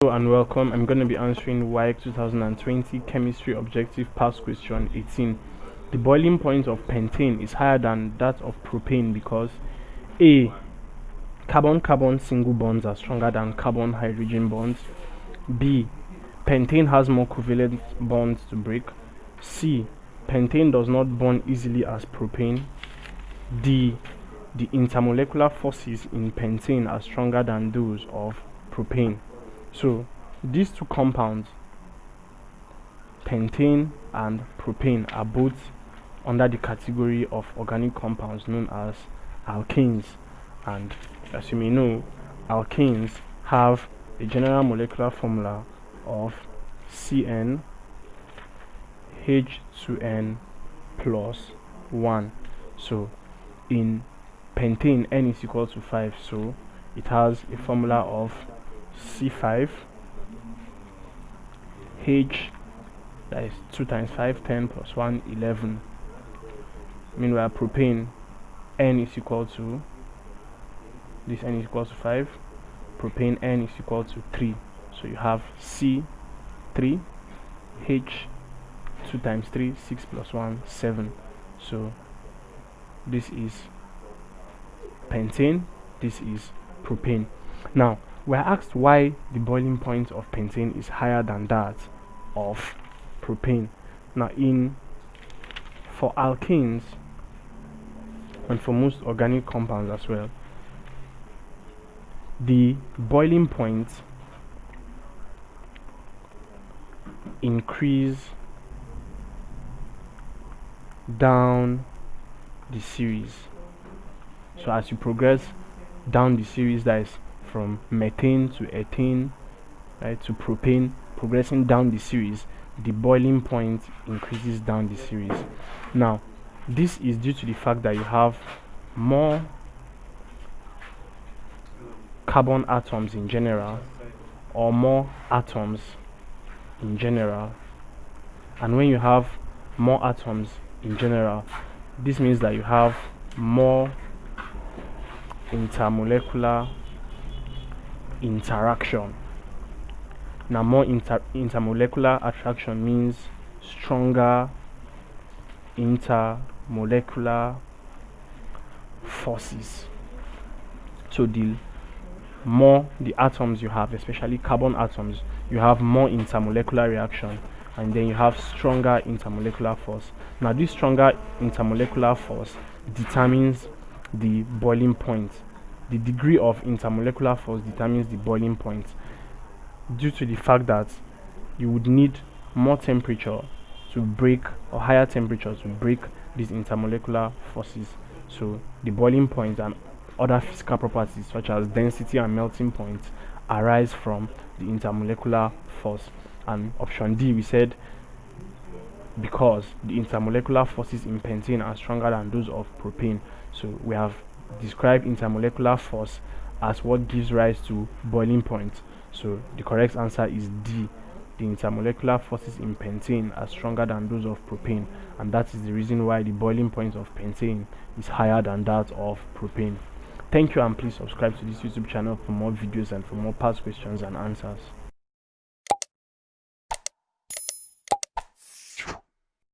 Hello and welcome. I'm going to be answering WAEC 2020 Chemistry Objective Past Question 18. The boiling point of pentane is higher than that of propane because A. Carbon-carbon single bonds are stronger than carbon-hydrogen bonds. B. Pentane has more covalent bonds to break. C. Pentane does not bond easily as propane. D. The intermolecular forces in pentane are stronger than those of propane. So these two compounds, pentane and propane, are both under the category of organic compounds known as alkanes. And as you may know, alkanes have a general molecular formula of CN H2N plus 1. So in pentane, N is equal to 5, so it has a formula of C5 H, that is 2 times 5, 10 plus 1, 11. Meanwhile, propane, N is equal to, this N is equal to 5, propane N is equal to 3. So you have C3 H, 2 times 3, 6 plus 1, 7. So this is pentane, this is propane. Now, we're asked why the boiling point of pentane is higher than that of propane. Now, for alkanes and for most organic compounds as well, the boiling point increase down the series. So as you progress down the series, that is from methane to ethane, right, to propane, progressing down the series, the boiling point increases down the series. Now, this is due to the fact that you have more carbon atoms in general, or more atoms in general. And when you have more atoms in general, this means that you have more intermolecular interaction. Now, more intermolecular attraction means stronger intermolecular forces. So the more the atoms you have, especially carbon atoms, you have more intermolecular reaction, and then you have stronger intermolecular force. Now, this stronger intermolecular force determines the boiling point. The degree of intermolecular force determines the boiling point, due to the fact that you would need more temperature to break, or higher temperature to break these intermolecular forces. So the boiling point and other physical properties such as density and melting point arise from the intermolecular force. And option D, we said because the intermolecular forces in pentane are stronger than those of propane. So we have described intermolecular force as what gives rise to boiling point. So the correct answer is D. The intermolecular forces in pentane are stronger than those of propane, and that is the reason why the boiling point of pentane is higher than that of propane. Thank you, and please subscribe to this YouTube channel for more videos and for more past questions and answers.